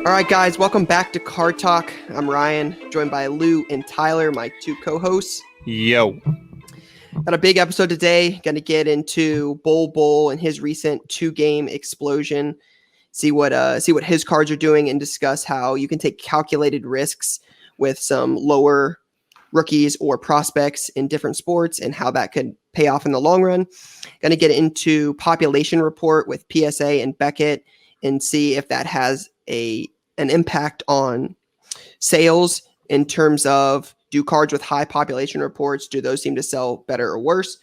All right, guys, welcome back to Card Talk. I'm Ryan, joined by Lou and Tyler, my two co-hosts. Yo. Got a big episode today. Going to get into Bol Bol and his recent 2-game explosion. See what his cards are doing and discuss how you can take calculated risks with some lower rookies or prospects in different sports and how that could pay off in the long run. Going to get into population report with PSA and Beckett and see if that has an impact on sales in terms of, do cards with high population reports, do those seem to sell better or worse?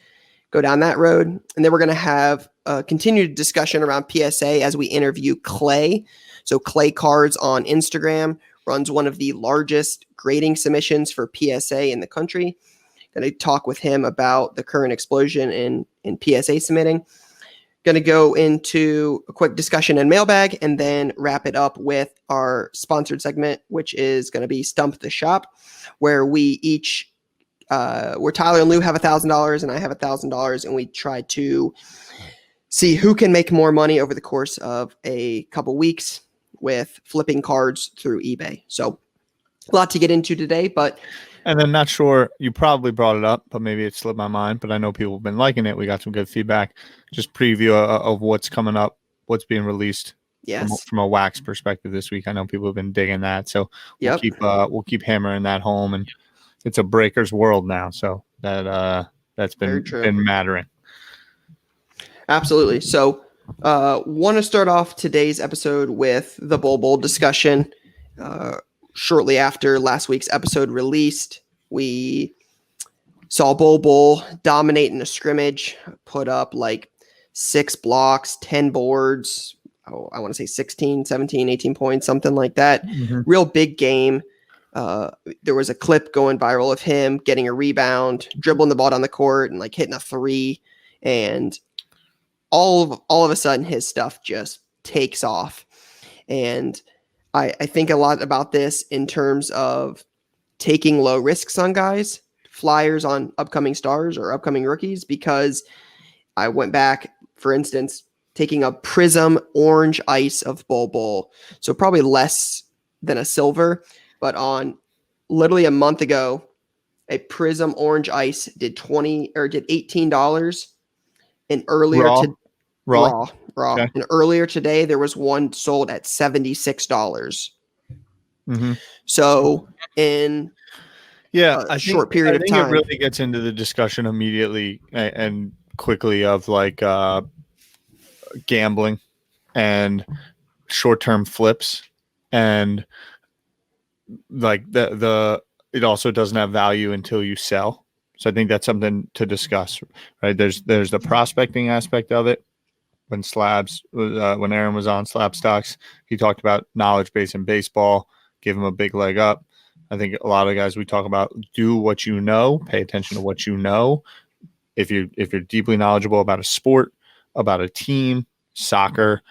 Go down that road. And then we're going to have a continued discussion around PSA as we interview Clay. So Clay Cards on Instagram runs one of the largest grading submissions for PSA in the country. Going to talk with him about the current explosion in PSA submitting. Going to go into a quick discussion and mailbag and then wrap it up with our sponsored segment, which is going to be Stump The Shop, where we each, where Tyler and Lou have $1,000 and I have $1,000, and we try to see who can make more money over the course of a couple weeks with flipping cards through eBay. So a lot to get into today, but... And then not sure, you probably brought it up, but maybe it slipped my mind, but I know people have been liking it. We got some good feedback. Just preview of what's coming up, what's being released from a wax perspective this week. I know people have been digging that. So we'll keep hammering that home, and it's a breaker's world now. So that's been mattering. Absolutely. So want to start off today's episode with the Bol Bol discussion. Shortly after last week's episode released, we saw Bol Bol dominate in a scrimmage, put up like 6 blocks, 10 boards. I want to say 16, 17, 18 points, something like that. Mm-hmm. Real big game. There was a clip going viral of him getting a rebound, dribbling the ball down the court and like hitting a 3. And all of a sudden his stuff just takes off. And I think a lot about this in terms of taking low risks on guys, flyers on upcoming stars or upcoming rookies, because I went back, for instance, taking a Prism orange ice of Bol Bol. So probably less than a silver, but on literally a month ago, a Prism orange ice did $18. And earlier raw. Okay. And earlier today, there was one sold at $76. Mm-hmm. So in a short period of time, it really gets into the discussion immediately and quickly of like gambling and short-term flips, and like it also doesn't have value until you sell. So I think that's something to discuss, right? There's the prospecting aspect of it. When Aaron was on Slab Stocks, he talked about knowledge base in baseball, give him a big leg up. I think a lot of guys we talk about, do what you know, pay attention to what you know. If you're deeply knowledgeable about a sport, about a team, soccer's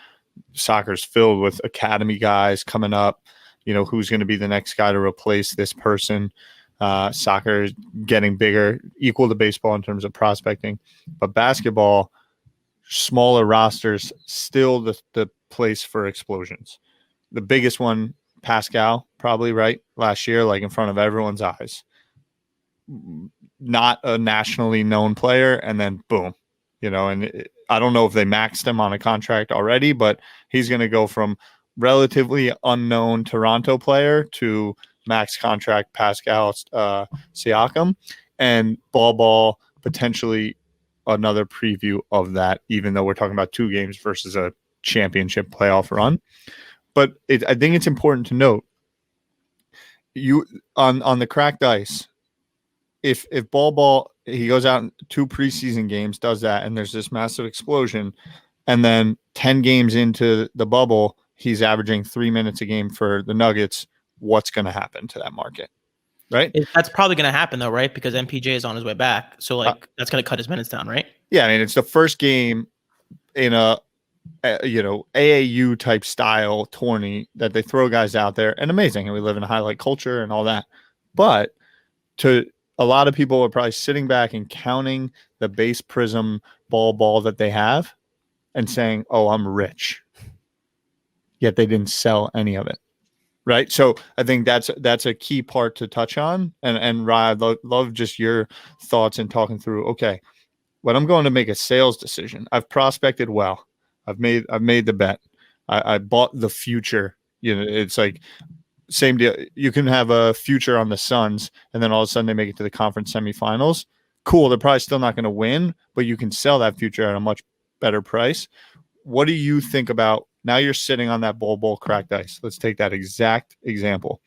filled with academy guys coming up. You know, who's going to be the next guy to replace this person? Soccer is getting bigger, equal to baseball in terms of prospecting, but basketball, smaller rosters, still the place for explosions. The biggest one, Pascal, probably, right? Last year, like in front of everyone's eyes. Not a nationally known player, and then boom. You know, and I don't know if they maxed him on a contract already, but he's going to go from relatively unknown Toronto player to max contract Pascal Siakam, and Bol Bol potentially another preview of that, even though we're talking about 2 games versus a championship playoff run. But I think it's important to note, you on the cracked ice, if Bol Bol, he goes out in 2 preseason games, does that, and there's this massive explosion, and then 10 games into the bubble, he's averaging 3 minutes a game for the Nuggets, what's going to happen to that market? Right? That's probably going to happen, though, right? Because MPJ is on his way back. So, that's going to cut his minutes down, right? Yeah, I mean, it's the first game in a AAU type style tourney that they throw guys out there, and amazing. And we live in a highlight culture and all that. But to a lot of people are probably sitting back and counting the base Prism Bol Bol that they have and saying, oh, I'm rich. Yet they didn't sell any of it. Right. So I think that's a key part to touch on. And Ryan, love just your thoughts and talking through, okay, when I'm going to make a sales decision, I've prospected well. I've made the bet. I bought the future. It's like same deal. You can have a future on the Suns, and then all of a sudden they make it to the conference semifinals. Cool. They're probably still not going to win, but you can sell that future at a much better price. What do you think about now? You're sitting on that Bol Bol cracked ice. Let's take that exact example.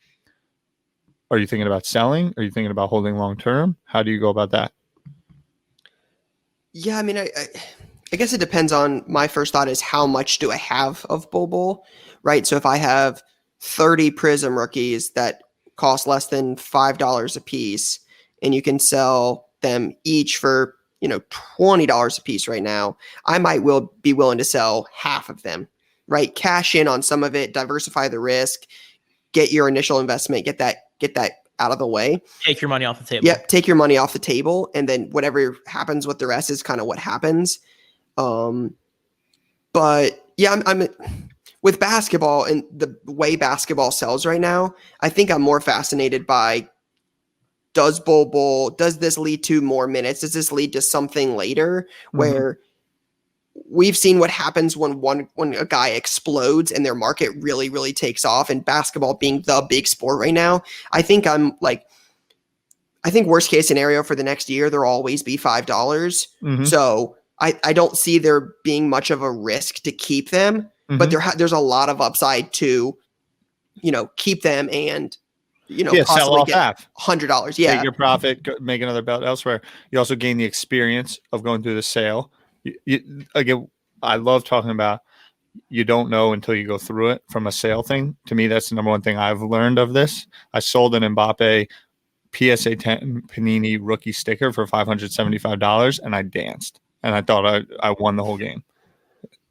Are you thinking about selling? Are you thinking about holding long term? How do you go about that? Yeah, I mean, I guess it depends on, my first thought is how much do I have of Bol Bol, right? So if I have 30 Prism rookies that cost less than $5 a piece, and you can sell them each for, $20 a piece right now, I might be willing to sell half of them, right? Cash in on some of it, diversify the risk, get your initial investment, get that out of the way. Take your money off the table. Yep, take your money off the table, and then whatever happens with the rest is kind of what happens. But yeah, I'm with basketball and the way basketball sells right now. I think I'm more fascinated by, does this lead to more minutes? Does this lead to something later where we've seen what happens when a guy explodes and their market really, really takes off, and basketball being the big sport right now. I think worst case scenario for the next year, there'll always be $5. So I don't see there being much of a risk to keep them, but there's a lot of upside to, keep them and, sell off half $100. Yeah. Take your profit, make another bet elsewhere. You also gain the experience of going through the sale. Again, I love talking about, you don't know until you go through it from a sale thing. To me, that's the number one thing I've learned of this. I sold an Mbappe PSA 10 Panini rookie sticker for $575, and I danced. And I thought I won the whole game.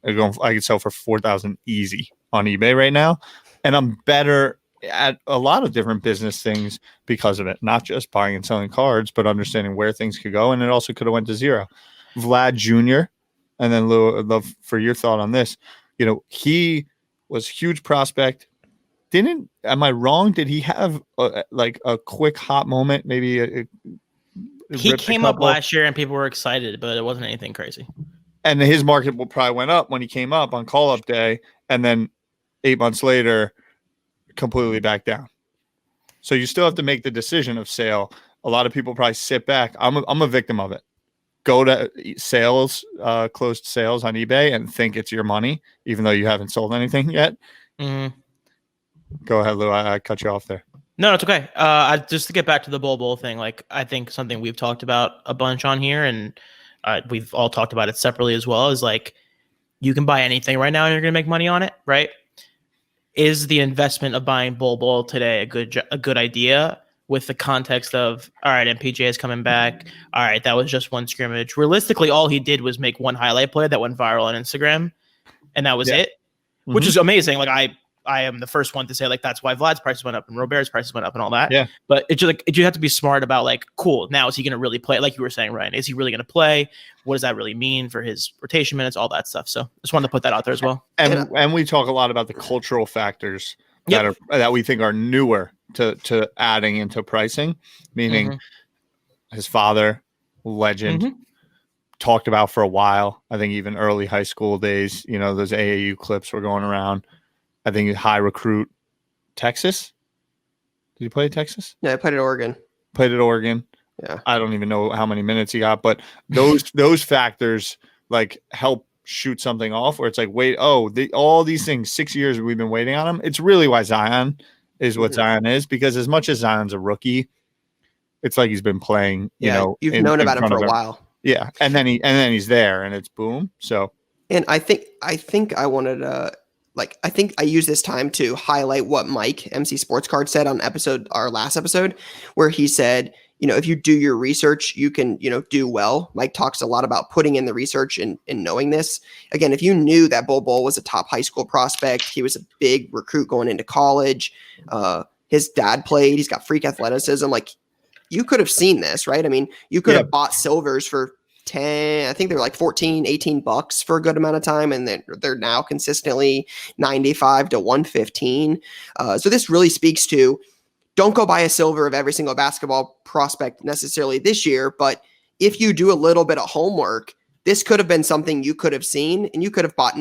I could sell for $4,000 easy on eBay right now. And I'm better at a lot of different business things because of it. Not just buying and selling cards, but understanding where things could go. And it also could have went to zero. Vlad Jr., and then Lou, I'd love for your thought on this. He was a huge prospect. Am I wrong? Did he have a quick hot moment? Maybe he came up last year and people were excited, but it wasn't anything crazy. And his market probably went up when he came up on call-up day, and then 8 months later, completely back down. So you still have to make the decision of sale. A lot of people probably sit back. I'm a victim of it. Go to sales, closed sales on eBay, and think it's your money, even though you haven't sold anything yet. Go ahead, Lou. I cut you off there. No, it's okay. Just to get back to the Bol Bol thing, I think something we've talked about a bunch on here, and we've all talked about it separately as well, is you can buy anything right now and you're going to make money on it, right? Is the investment of buying Bol Bol today a good idea with the context of, all right, MPJ is coming back. All right, that was just one scrimmage. Realistically, all he did was make one highlight play that went viral on Instagram, and that was it, which is amazing. I am the first one to say that's why Vlad's prices went up and Robert's prices went up and all that. Yeah. But it's just you have to be smart about cool. Now, is he going to really play? Like you were saying, Ryan, is he really going to play? What does that really mean for his rotation minutes? All that stuff. So just wanted to put that out there as well. And we talk a lot about the cultural factors that we think are newer to adding into pricing, meaning his father, legend, talked about for a while. I think even early high school days, those AAU clips were going around. I think high recruit, Texas. Did he play at Texas? Yeah, I played at Oregon. Yeah. I don't even know how many minutes he got, but those factors help shoot something off where it's all these things, 6 years we've been waiting on him. It's really why Zion is what Zion is, because as much as Zion's a rookie, it's like he's been playing, you've known about him for a while. Yeah. And then he's there and it's boom. So, and I think I wanted to, I think I use this time to highlight what Mike, MC Sports Card, said on our last episode, where he said, if you do your research, you can, do well. Mike talks a lot about putting in the research and knowing this. Again, if you knew that Bol Bol was a top high school prospect, he was a big recruit going into college. His dad played, he's got freak athleticism. You could have seen this, right? I mean, you could have bought silvers for 10, I think they were like 14, 18 bucks for a good amount of time. And they're now consistently 95 to 115. So this really speaks to, don't go buy a silver of every single basketball prospect necessarily this year. But if you do a little bit of homework, this could have been something you could have seen, and you could have bought,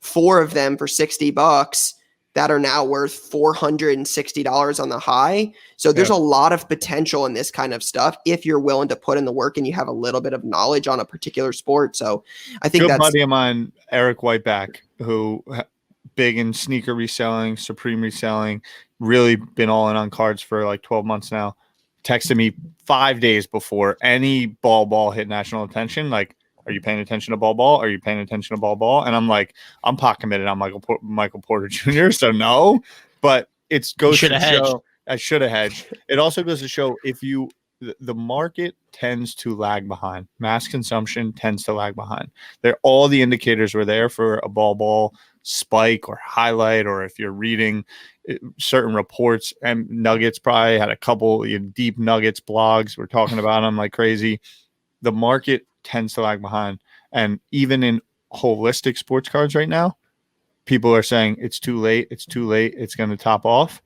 4 of them for 60 bucks that are now worth $460 on the high. So there's a lot of potential in this kind of stuff if you're willing to put in the work and you have a little bit of knowledge on a particular sport. So I think good buddy of mine, Eric Whiteback, who big in sneaker reselling, Supreme reselling, really been all in on cards for like 12 months now, texted me 5 days before any ball hit national attention. Like, are you paying attention to ball? Are you paying attention to ball? And I'm like, I'm pot committed on Michael Porter Jr. So no, but it goes to show I should have hedged. It also goes to show the market tends to lag behind. Mass consumption tends to lag behind. All the indicators were there for a ball spike or highlight, or if you're reading certain reports, and Nuggets probably had a couple deep Nuggets blogs. We're talking about them like crazy. The market tends to lag behind. And even in holistic sports cards right now, people are saying it's too late. It's going to top off.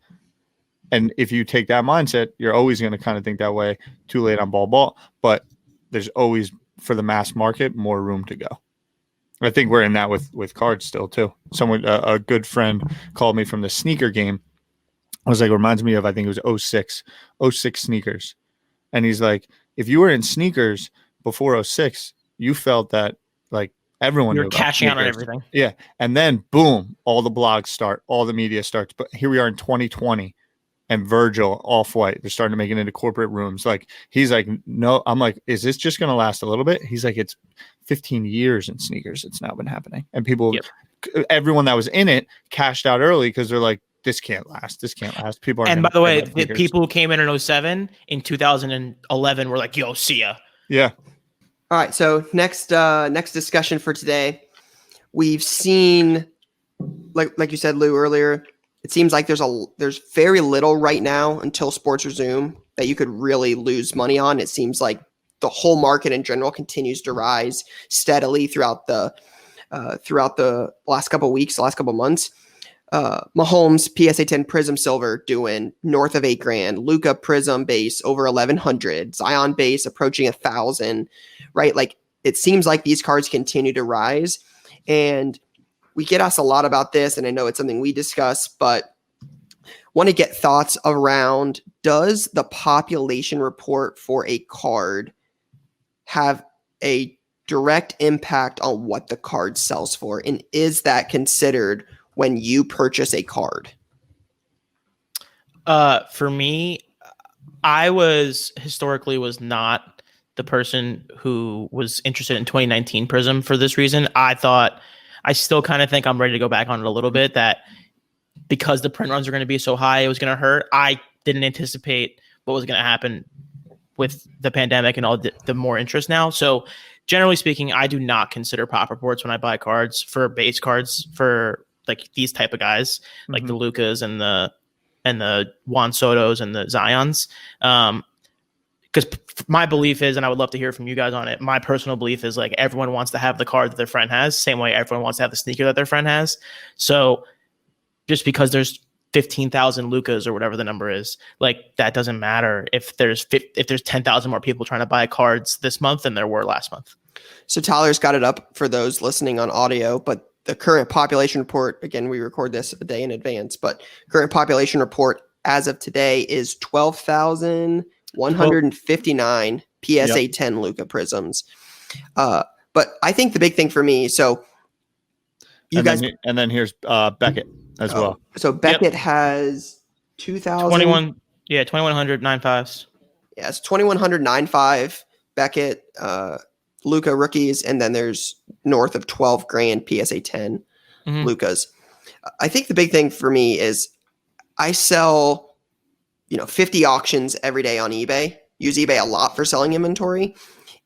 And if you take that mindset, you're always going to kind of think that way, too late on ball. But there's always, for the mass market, more room to go. I think we're in that with cards still too. A good friend called me from the sneaker game. I was like, it reminds me of, I think it was 06 sneakers. And he's like, if you were in sneakers before 06, you felt that like everyone you're cashing out on everything. Yeah. And then boom, all the blogs start, all the media starts. But here we are in 2020 and Virgil, Off-White, they're starting to make it into corporate rooms. Like, he's like, no, I'm like, is this just going to last a little bit? He's like, it's 15 years in sneakers. It's now been happening. And people, everyone that was in it cashed out early because they're like, this can't last. People are. And by the way, the people who came in 07, in 2011 were like, yo, see ya. Yeah. All right. So next discussion for today, we've seen, like you said, Lou, earlier, it seems like there's very little right now until sports resume that you could really lose money on. It seems like the whole market in general continues to rise steadily throughout the last couple of weeks, the last couple of months. Mahomes PSA 10 Prism Silver doing north of $8,000, Luka Prism base over 1,100, Zion base approaching 1,000, right? Like, it seems like these cards continue to rise, and we get asked a lot about this, and I know it's something we discuss, but want to get thoughts around, does the population report for a card have a direct impact on what the card sells for? And is that considered when you purchase a card? For me, I historically was not the person who was interested in 2019 Prism for this reason. I still kind of think I'm ready to go back on it a little bit, that because the print runs are going to be so high, it was going to hurt. I didn't anticipate what was going to happen with the pandemic and all the more interest now. So generally speaking, I do not consider pop reports when I buy cards for base cards for like these type of guys, like the Lukas and the Juan Sotos and the Zions. Because my belief is, and I would love to hear from you guys on it, my personal belief is like everyone wants to have the card that their friend has, same way everyone wants to have the sneaker that their friend has. So just because there's 15,000 Lukas or whatever the number is, like, that doesn't matter if there's 10,000 more people trying to buy cards this month than there were last month. So Tyler's got it up for those listening on audio, but the current population report, again, we record this a day in advance, but current population report as of today is 12,159 PSA 10 Luka Prisms. But I think the big thing for me, so you guys... and then here's Beckett as well. So Beckett has 2,000... 2,100 9.5s. Yeah, it's 2,100 9.5 Beckett, Luka rookies, and then there's north of 12 grand PSA 10 Lukas. I think the big thing for me is I sell, 50 auctions every day on eBay. Use eBay a lot for selling inventory,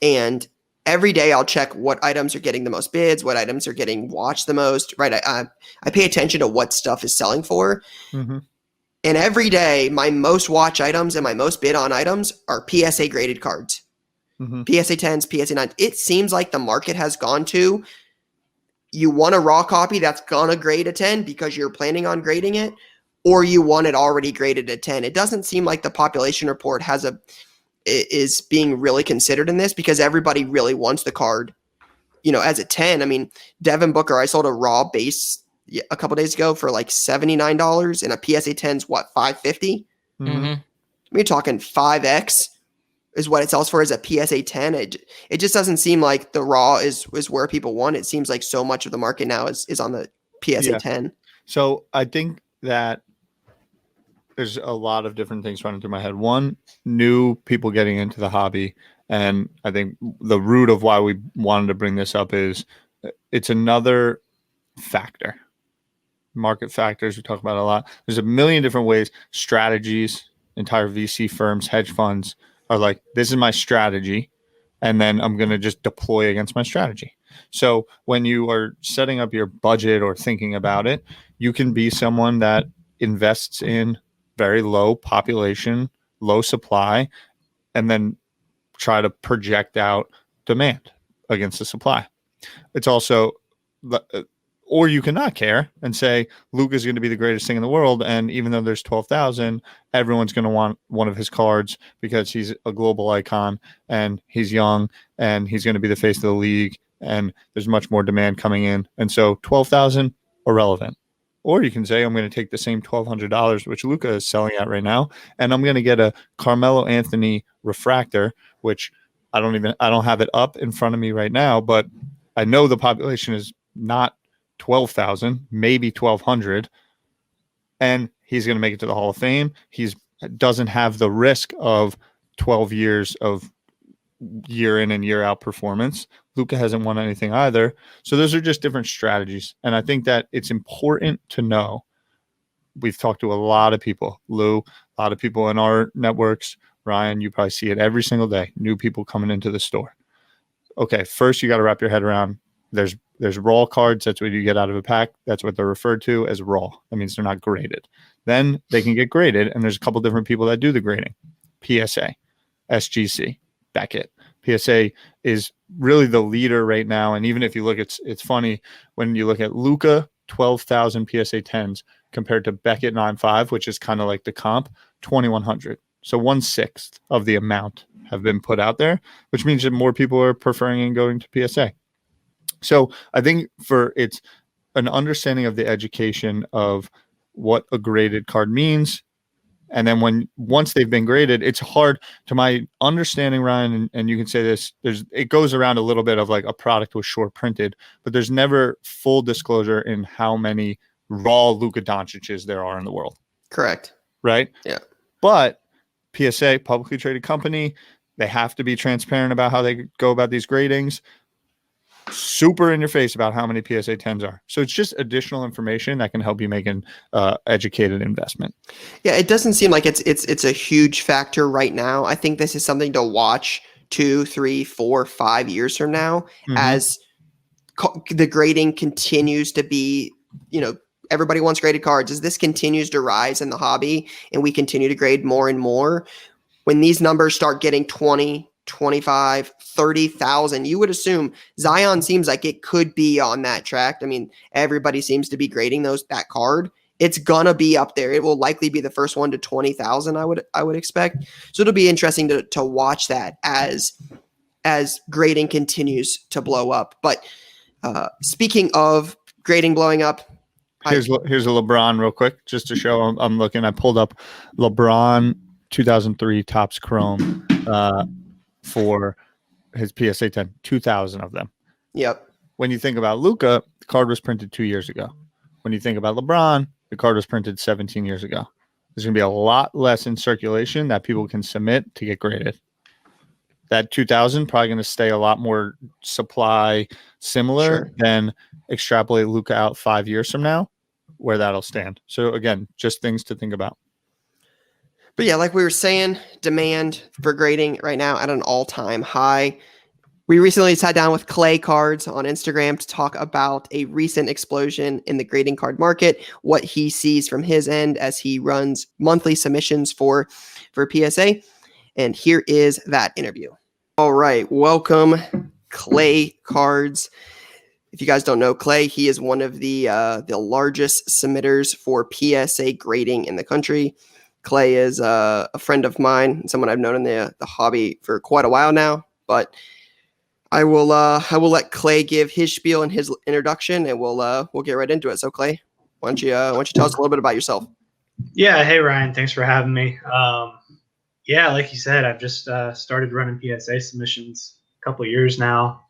and every day I'll check what items are getting the most bids, what items are getting watched the most. Right, I pay attention to what stuff is selling for, and every day my most watch items and my most bid on items are PSA graded cards. PSA 10s, PSA 9s. It seems like the market has gone to, you want a raw copy that's gonna grade a 10 because you're planning on grading it, or you want it already graded at 10. It doesn't seem like the population report is being really considered in this, because everybody really wants the card, as a 10. I mean, Devin Booker, I sold a raw base a couple days ago for like $79, and a PSA 10's what, $550? Mm-hmm. I mean, you're talking 5x is what it sells for as a PSA 10. It just doesn't seem like the raw is where people want. It seems like so much of the market now is on the PSA 10. So I think that there's a lot of different things running through my head. One, new people getting into the hobby. And I think the root of why we wanted to bring this up is it's another factor. Market factors, we talk about it a lot. There's a million different ways. Strategies, entire VC firms, hedge funds are like, this is my strategy, and then I'm going to just deploy against my strategy. So when you are setting up your budget or thinking about it, you can be someone that invests in very low population, low supply, and then try to project out demand against the supply. It's also, or you cannot care and say Luka is going to be the greatest thing in the world, and even though there's 12,000, everyone's going to want one of his cards because he's a global icon and he's young and he's going to be the face of the league, and there's much more demand coming in, and so 12,000 irrelevant. Or you can say, I'm going to take the same $1,200, which Luka is selling at right now, and I'm going to get a Carmelo Anthony refractor, which I don't have it up in front of me right now, but I know the population is not 12,000, maybe 1,200, and he's going to make it to the Hall of Fame. He doesn't have the risk of 12 years of year in and year out performance. Luka hasn't won anything either. So those are just different strategies. And I think that it's important to know. We've talked to a lot of people, Lou, a lot of people in our networks. Ryan, you probably see it every single day. New people coming into the store. Okay, first you got to wrap your head around there's raw cards. That's what you get out of a pack. That's what they're referred to as raw. That means they're not graded. Then they can get graded, and there's a couple different people that do the grading. PSA, SGC, Beckett. PSA is really the leader right now. And even if you look, it's funny when you look at Luka, 12,000 PSA 10s compared to Beckett 9.5, which is kind of like the comp, 2,100. So 1/6 of the amount have been put out there, which means that more people are preferring and going to PSA. So I think it's an understanding of the education of what a graded card means. And then once they've been graded, it's hard to my understanding, Ryan, and you can say this, it goes around a little bit of like a product was short printed, but there's never full disclosure in how many raw Luka Doncic's there are in the world. Correct. Right? Yeah. But PSA, publicly traded company, they have to be transparent about how they go about these gradings. Super in your face about how many PSA 10s are. So it's just additional information that can help you make an educated investment. Yeah, it doesn't seem like it's a huge factor right now. I think this is something to watch 2, 3, 4, 5 years from now as the grading continues to be, everybody wants graded cards. As this continues to rise in the hobby and we continue to grade more and more, when these numbers start getting 20, 25, 30,000, you would assume Zion seems like it could be on that track. I mean, everybody seems to be grading that card. It's gonna be up there. It will likely be the first one to 20,000, I would expect. So it'll be interesting to watch that as grading continues to blow up. But speaking of grading blowing up, here's a LeBron real quick, just to show I'm looking. I pulled up LeBron 2003 Topps Chrome for his PSA 10, 2,000 of them. Yep. When you think about Luka, the card was printed 2 years ago. When you think about LeBron, the card was printed 17 years ago. There's going to be a lot less in circulation that people can submit to get graded. That 2,000 probably going to stay a lot more supply similar than extrapolate Luka out 5 years from now, where that'll stand. So again, just things to think about. But yeah, like we were saying, demand for grading right now at an all-time high. We recently sat down with Clay Cards on Instagram to talk about a recent explosion in the grading card market, what he sees from his end as he runs monthly submissions for PSA. And here is that interview. All right, welcome, Clay Cards. If you guys don't know Clay, he is one of the largest submitters for PSA grading in the country. Clay is a friend of mine, someone I've known in the hobby for quite a while now. But I will let Clay give his spiel and his introduction, and we'll get right into it. So Clay, why don't you tell us a little bit about yourself? Yeah, hey Ryan, thanks for having me. Yeah, like you said, I've just started running PSA submissions a couple of years now.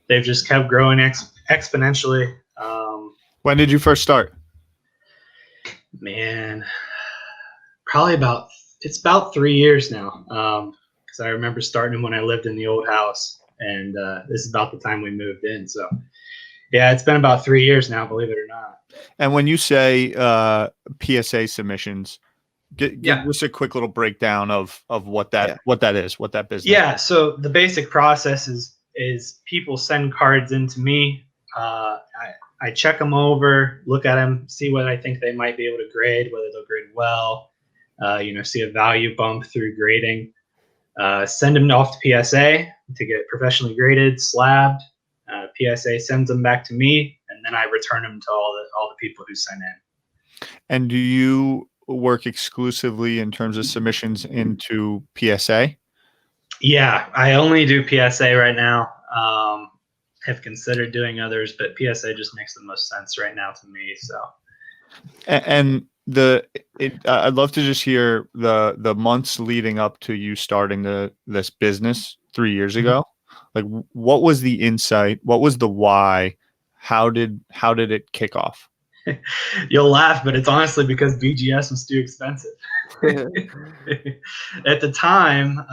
They've just kept growing exponentially. When did you first start? Man, probably about 3 years now. Because I remember starting when I lived in the old house, and this is about the time we moved in. So, yeah, it's been about 3 years now, believe it or not. And when you say PSA submissions, give us a quick little breakdown of what that is, what that business. Yeah, so the basic process is people send cards in to me. I check them over, look at them, see what I think they might be able to grade, whether they'll grade well, see a value bump through grading. Send them off to PSA to get professionally graded, slabbed. PSA sends them back to me, and then I return them to all the people who sent in. And do you work exclusively in terms of submissions into PSA? Yeah, I only do PSA right now. Have considered doing others, but PSA just makes the most sense right now to me. So, and I'd love to just hear the months leading up to you starting this business 3 years ago. Like, what was the insight? What was the why? How did it kick off? You'll laugh, but it's honestly because BGS was too expensive. At the time,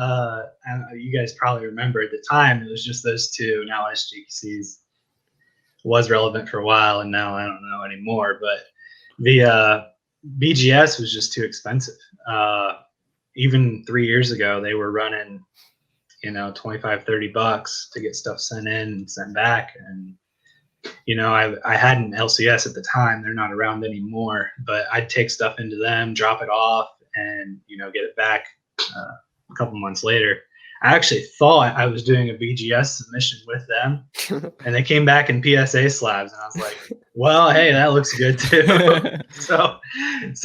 you guys probably remember at the time, it was just those two. Now SGCs was relevant for a while, and now I don't know anymore. But the BGS was just too expensive. Even 3 years ago, they were running, $25-$30 to get stuff sent in and sent back. And I had an LCS at the time. They're not around anymore, but I'd take stuff into them, drop it off, and get it back a couple months later. I actually thought I was doing a BGS submission with them, and they came back in PSA slabs, and I was like, well, hey, that looks good too. so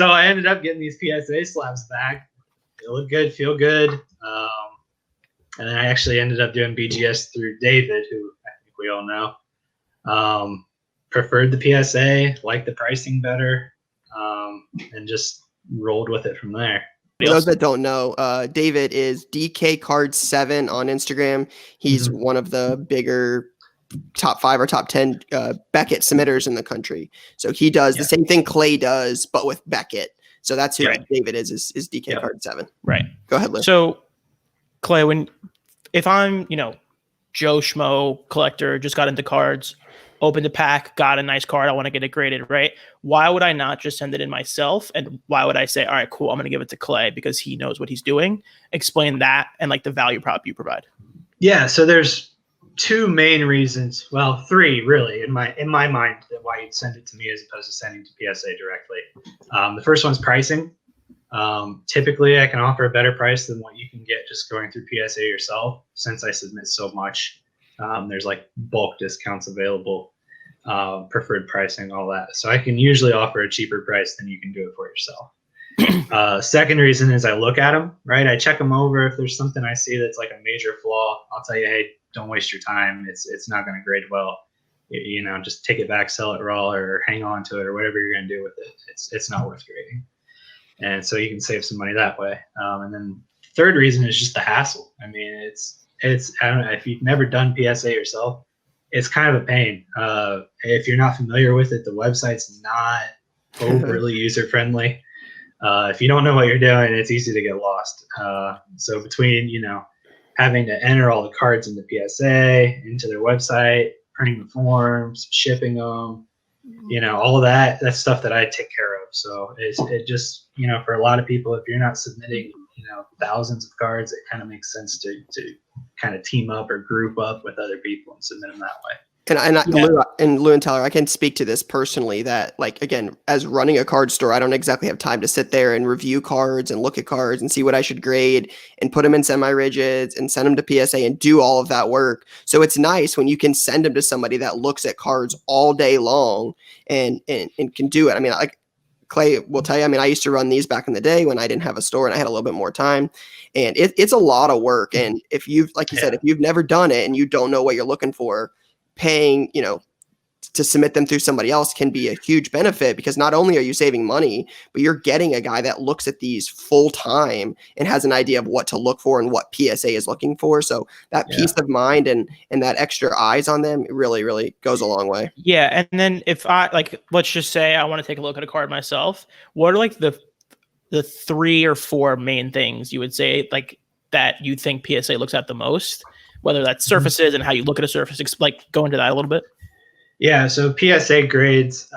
I ended up getting these PSA slabs back. They look good, feel good. And then I actually ended up doing BGS through David, who I think we all know. Preferred the PSA, liked the pricing better, and just rolled with it from there. For those that don't know, David is DK Card 7 on Instagram. He's one of the bigger top 5 or top 10 Beckett submitters in the country. So he does the same thing Clay does, but with Beckett. So that's who David is DK Card 7. Right. Go ahead, Liz. So, Clay, if I'm, Joe Schmo collector, just got into cards, opened a pack, got a nice card, I want to get it graded, right? Why would I not just send it in myself? And why would I say, all right, cool, I'm going to give it to Clay because he knows what he's doing? Explain that and like the value prop you provide. Yeah, so there's two main reasons, well, three really, in my mind, that why you'd send it to me as opposed to sending to PSA directly. The first one's pricing. Typically, I can offer a better price than what you can get just going through PSA yourself. Since I submit so much, there's like bulk discounts available, preferred pricing, all that. So I can usually offer a cheaper price than you can do it for yourself. Second reason is I look at them, right? I check them over. If there's something I see that's like a major flaw, I'll tell you, hey, don't waste your time. It's not going to grade well. Just take it back, sell it raw, or hang on to it, or whatever you're going to do with it. It's not worth grading. And so you can save some money that way. And then third reason is just the hassle. I mean, it's I don't know, if you've never done PSA yourself, it's kind of a pain. If you're not familiar with it, the website's not overly user friendly. If you don't know what you're doing, it's easy to get lost. So between, having to enter all the cards into PSA, into their website, printing the forms, shipping them, all of that's stuff that I take care of. So it just, for a lot of people, if you're not submitting, thousands of cards, it kind of makes sense to kind of team up or group up with other people and submit them that way. Lou and Tyler, I can speak to this personally that, like, again, as running a card store, I don't exactly have time to sit there and review cards and look at cards and see what I should grade and put them in semi-rigids and send them to PSA and do all of that work. So it's nice when you can send them to somebody that looks at cards all day long and can do it. I mean, like Clay will tell you, I mean, I used to run these back in the day when I didn't have a store and I had a little bit more time, and it's a lot of work. And if you've, like you said, if you've never done it and you don't know what you're looking for, paying, to submit them through somebody else can be a huge benefit, because not only are you saving money, but you're getting a guy that looks at these full time and has an idea of what to look for and what PSA is looking for. So that peace of mind and that extra eyes on them really, really goes a long way. Yeah. And then if let's just say I want to take a look at a card myself, what are like the 3 or 4 main things you would say like that you think PSA looks at the most, whether that's surfaces and how you look at a surface, like go into that a little bit? Yeah, so PSA grades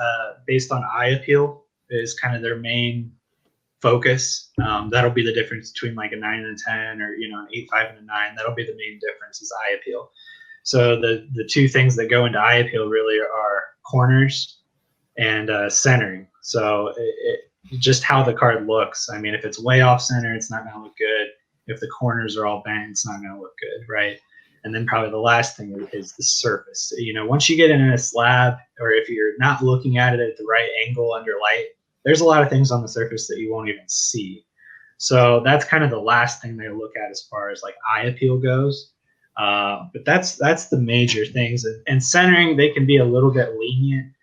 based on eye appeal is kind of their main focus. That'll be the difference between like a 9 and a 10, or an 8, 5, and a 9. That'll be the main difference is eye appeal. So the 2 things that go into eye appeal really are corners and centering. So just how the card looks. I mean, if it's way off center, it's not going to look good. If the corners are all bent, it's not going to look good, right? And then probably the last thing is the surface. Once you get in a slab, or if you're not looking at it at the right angle under light, there's a lot of things on the surface that you won't even see. So that's kind of the last thing they look at as far as like eye appeal goes. But that's the major things. And centering, they can be a little bit lenient.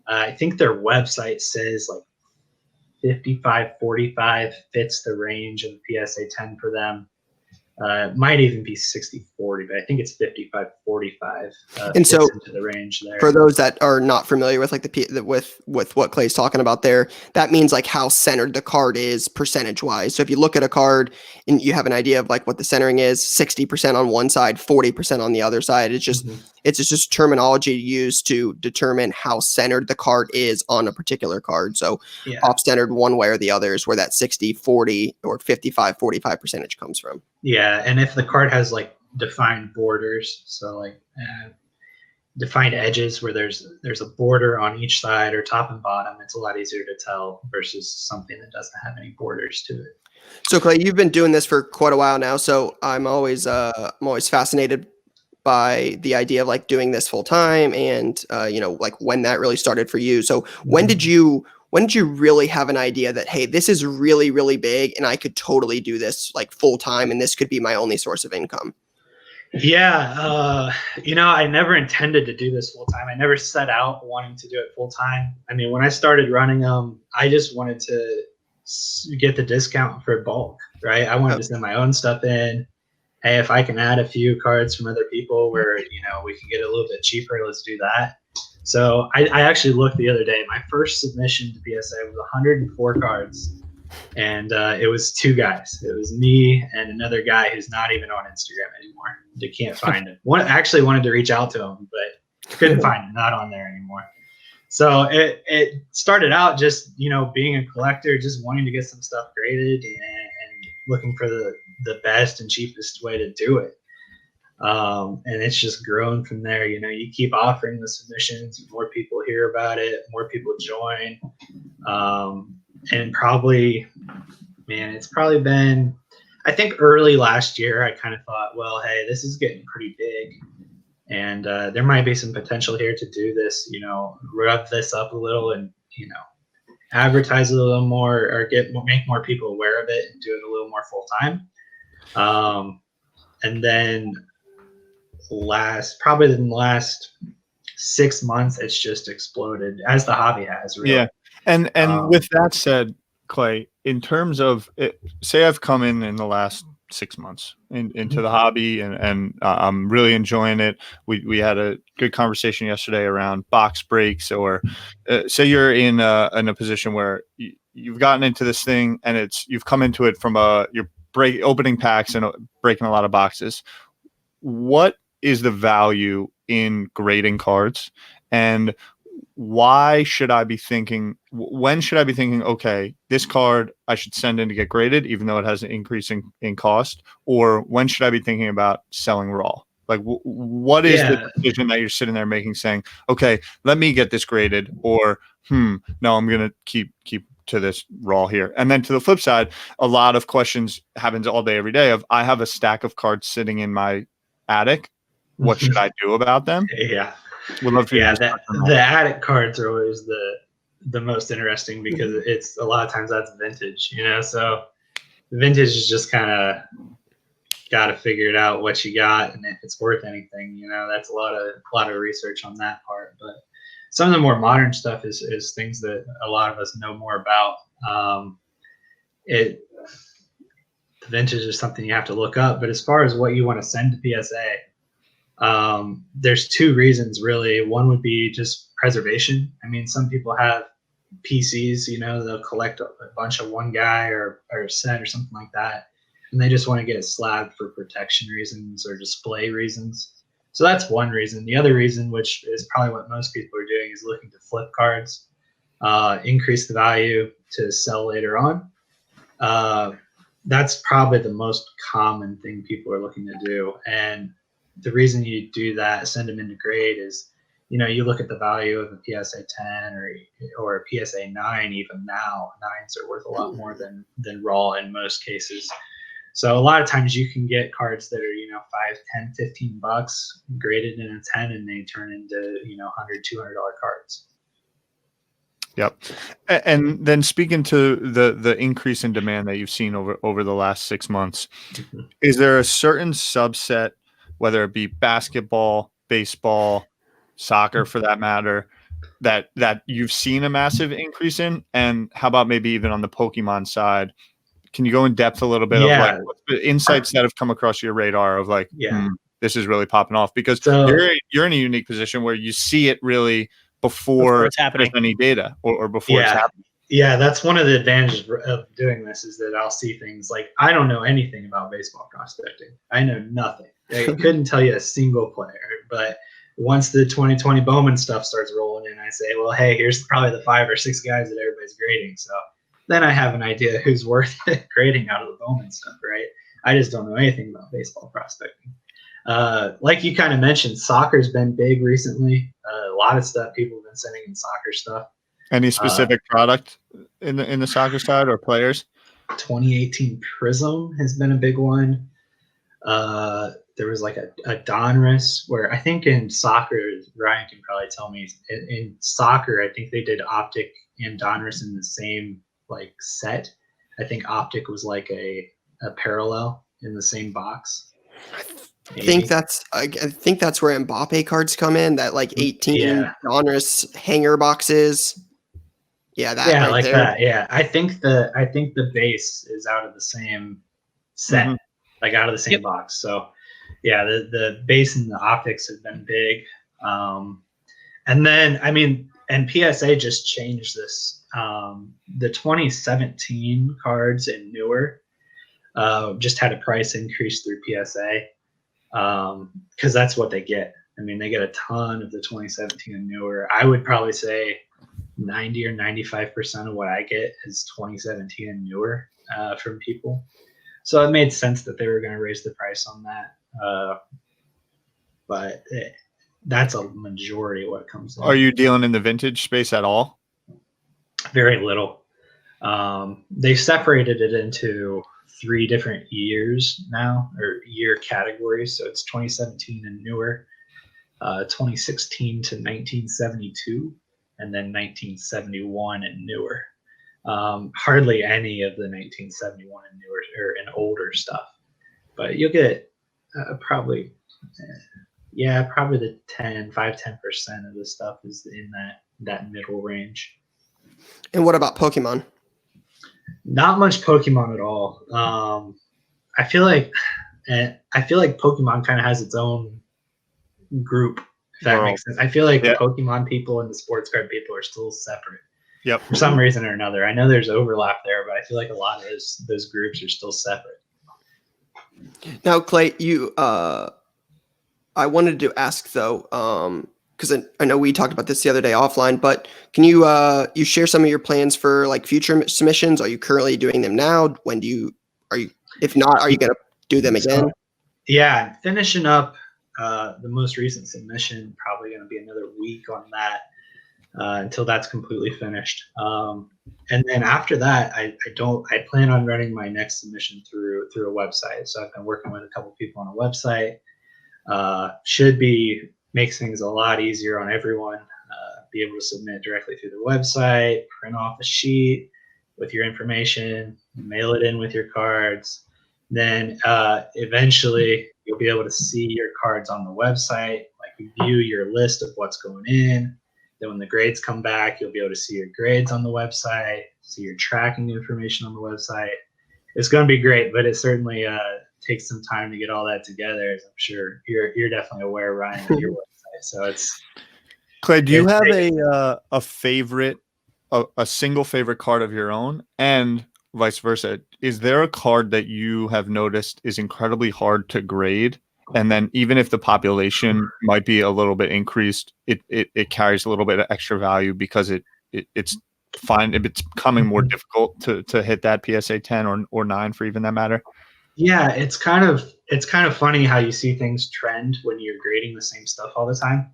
I think their website says like 55-45 fits the range of the PSA 10 for them. It might even be 60-40, but I think it's 55-45. And so into the range there. For those that are not familiar with like with what Clay's talking about there, that means like how centered the card is percentage wise. So if you look at a card and you have an idea of like what the centering is, 60% on one side, 40% on the other side. It's just it's just terminology used to determine how centered the card is on a particular card. So off centered one way or the other is where that 60-40 or 55-45 percentage comes from. Yeah, and if the card has like defined borders, so like defined edges where there's a border on each side or top and bottom, it's a lot easier to tell versus something that doesn't have any borders to it. So Clay, you've been doing this for quite a while now, so I'm always fascinated by the idea of like doing this full time and like when that really started for you. So when did you really have an idea that, hey, this is really, really big and I could totally do this like full time and this could be my only source of income? Yeah. I never intended to do this full time. I never set out wanting to do it full time. I mean, when I started running them, I just wanted to get the discount for bulk, right? I wanted to send my own stuff in. Hey, if I can add a few cards from other people where, we can get it a little bit cheaper, let's do that. So I actually looked the other day. My first submission to PSA was 104 cards, and it was 2 guys. It was me and another guy who's not even on Instagram anymore. You can't find him. One actually wanted to reach out to him, but couldn't find him. Not on there anymore. So it started out just being a collector, just wanting to get some stuff graded and looking for the best and cheapest way to do it. And it's just grown from there. You keep offering the submissions, more people hear about it, more people join. And probably, it's probably been, I think early last year, I kind of thought, well, hey, this is getting pretty big. And there might be some potential here to do this, rev this up a little and, advertise a little more or make more people aware of it and do it a little more full time. And then probably in the last 6 months, it's just exploded as the hobby has. Really. Yeah. And with that said, Clay, in terms of it, say I've come in the last 6 months into the hobby and I'm really enjoying it. We had a good conversation yesterday around box breaks, or say you're in a position where you've gotten into this thing and you've come into it from you're opening packs and breaking a lot of boxes. What is the value in grading cards, and when should I be thinking, okay, this card I should send in to get graded, even though it has an increase in cost, or when should I be thinking about selling raw? Like, what is the decision that you're sitting there making, saying, okay, let me get this graded, or no, I'm gonna keep to this raw here. And then to the flip side, a lot of questions happens all day, every day. Of I have a stack of cards sitting in my attic. What should I do about them? Yeah. Would love for you to The attic cards are always the most interesting because it's a lot of times that's vintage, so vintage is just kind of got to figure it out what you got and if it's worth anything. That's a lot of research on that part. But some of the more modern stuff is things that a lot of us know more about. The vintage is something you have to look up. But as far as what you want to send to PSA, there's two reasons really. One would be just preservation. I mean, some people have PCs, they'll collect a bunch of one guy or a set or something like that, and they just want to get it slabbed for protection reasons or display reasons. So that's one reason. The other reason, which is probably what most people are doing, is looking to flip cards, increase the value to sell later on. That's probably the most common thing people are looking to do. And the reason you do that, send them into grade, is you look at the value of a PSA 10 or a PSA 9. Even now, 9s are worth a lot more than raw in most cases. So a lot of times you can get cards that are, $5, $10, $15 graded in a 10, and they turn into, $100, $200 cards. Yep. And then speaking to the increase in demand that you've seen over the last 6 months, is there a certain subset, whether it be basketball, baseball, soccer for that matter, that you've seen a massive increase in? And how about maybe even on the Pokemon side? Can you go in depth a little bit of like what's the insights that have come across your radar of like, this is really popping off? Because you're in a unique position where you see it really before it's happening, there's any data or before it's happening. Yeah, that's one of the advantages of doing this, is that I'll see things like, I don't know anything about baseball prospecting. I know nothing. I couldn't tell you a single player. But once the 2020 Bowman stuff starts rolling in, I say, well, hey, here's probably the 5 or 6 guys that everybody's grading. So then I have an idea who's worth grading out of the Bowman stuff, right? I just don't know anything about baseball prospecting. Like you kind of mentioned, soccer's been big recently. A lot of stuff people have been sending in soccer stuff. Any specific product in the soccer side or players? 2018 Prism has been a big one. There was like a Donruss, where I think in soccer, Ryan can probably tell me, in soccer, I think they did Optic and Donruss in the same like set. I think Optic was like a parallel in the same box. I think that's where Mbappe cards come in. That like 18 Donruss hanger boxes. Yeah, that right there. That. Yeah, I think the base is out of the same set, like out of the same box. So yeah, the base and the optics have been big. And then and PSA just changed this. The 2017 cards and newer just had a price increase through PSA. Because that's what they get. They get a ton of the 2017 and newer. I would probably say 90 or 95% of what I get is 2017 and newer from people. So it made sense that they were going to raise the price on that. But that's a majority of what comes in. Are you dealing in the vintage space at all? Very little. They separated it into 3 different years now, or year categories. So it's 2017 and newer, 2016 to 1972, and then 1971 and newer. Hardly any of the 1971 and newer and older stuff, but you'll get probably the 5-10% of the stuff is in that middle range. And what about Pokemon? Not much Pokemon at all. I feel like Pokemon kind of has its own group, if that makes sense. I feel like the Pokemon people and the sports card people are still separate. Yep. For some reason or another. I know there's overlap there, but I feel like a lot of those groups are still separate. Now, Clay, I wanted to ask though, because I know we talked about this the other day offline, but can you share some of your plans for like future submissions? Are you currently doing them now? If not, are you going to do them again? So, yeah, I'm finishing up The most recent submission, probably going to be another week on that until that's completely finished. And then after that, I plan on running my next submission through a website. So I've been working with a couple people on a website. Makes things a lot easier on everyone. Be able to submit directly through the website, print off a sheet with your information, mail it in with your cards. Then eventually you'll be able to see your cards on the website, like view your list of what's going in. Then when the grades come back, you'll be able to see your grades on the website, see your tracking information on the website. It's going to be great, but it certainly takes some time to get all that together, as I'm sure you're definitely aware, Ryan, of your website. So it's Clay, do you have a favorite, a single favorite card of your own, and vice versa? Is there a card that you have noticed is incredibly hard to grade, and then even if the population might be a little bit increased, it carries a little bit of extra value because it's becoming more difficult to hit that PSA 10 or 9 for even that matter? Yeah, it's kind of funny how you see things trend when you're grading the same stuff all the time.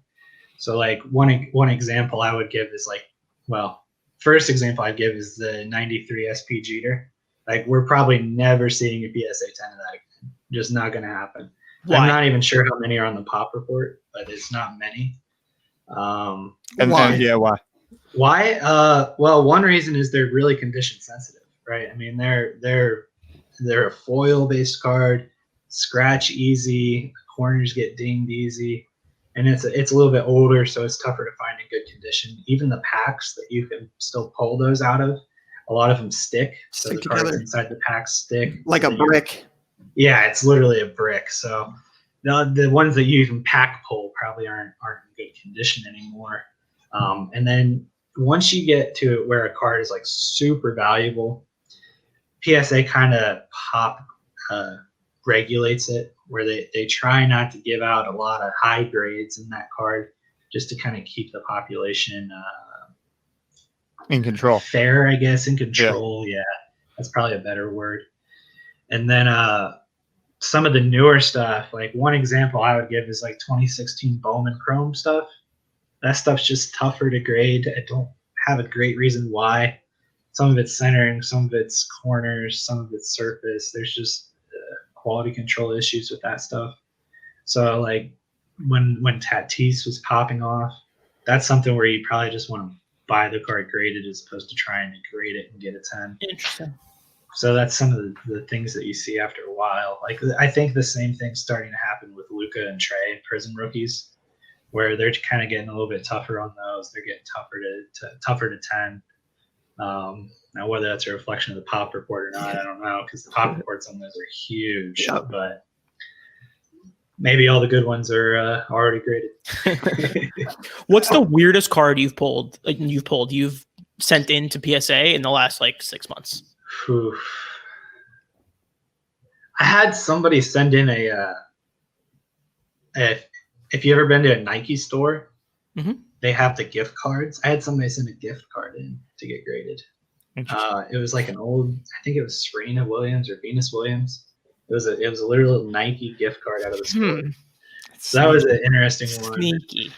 So like one example I would give is first example I'd give is the 93 SP Jeter. Like we're probably never seeing a PSA 10 of that again. Just not going to happen. Why? I'm not even sure how many are on the pop report, but it's not many. Why? Why? Why? Well, one reason is they're really condition sensitive, right? I mean, they're a foil based card, scratch easy, corners get dinged easy. And it's a little bit older, so it's tougher to find in good condition. Even the packs that you can still pull those out of, a lot of them stick. So the cards inside the packs stick. Like a brick. Yeah, it's literally a brick. So the ones that you can pack pull probably aren't in good condition anymore. And then once you get to where a card is like super valuable, PSA kind of regulates it, where they try not to give out a lot of high grades in that card, just to kind of keep the population in control. Fair, I guess, in control. Yeah, that's probably a better word. And then some of the newer stuff, like one example I would give is like 2016 Bowman Chrome stuff. That stuff's just tougher to grade. I don't have a great reason why. Some of it's centering, some of it's corners, some of it's surface. There's just quality control issues with that stuff. So like when Tatis was popping off, that's something where you probably just want to buy the card graded as opposed to trying to grade it and get a 10. Interesting. So that's some of the things that you see after a while. Like I think the same thing's starting to happen with Luka and Trey, Prism rookies, where they're kind of getting a little bit tougher on those. They're getting tougher to 10. Now, whether that's a reflection of the pop report or not, I don't know, because the pop reports on those are huge. Yep. But maybe all the good ones are already graded. What's the weirdest card you've pulled? You've sent in to PSA in the last 6 months? Whew. I had somebody send in if you ever been to a Nike store, they have the gift cards. I had somebody send a gift card in to get graded. It was like an old, I think it was Serena Williams or Venus Williams. It was a literal Nike gift card out of the store. So that was an interesting one. Sneaky.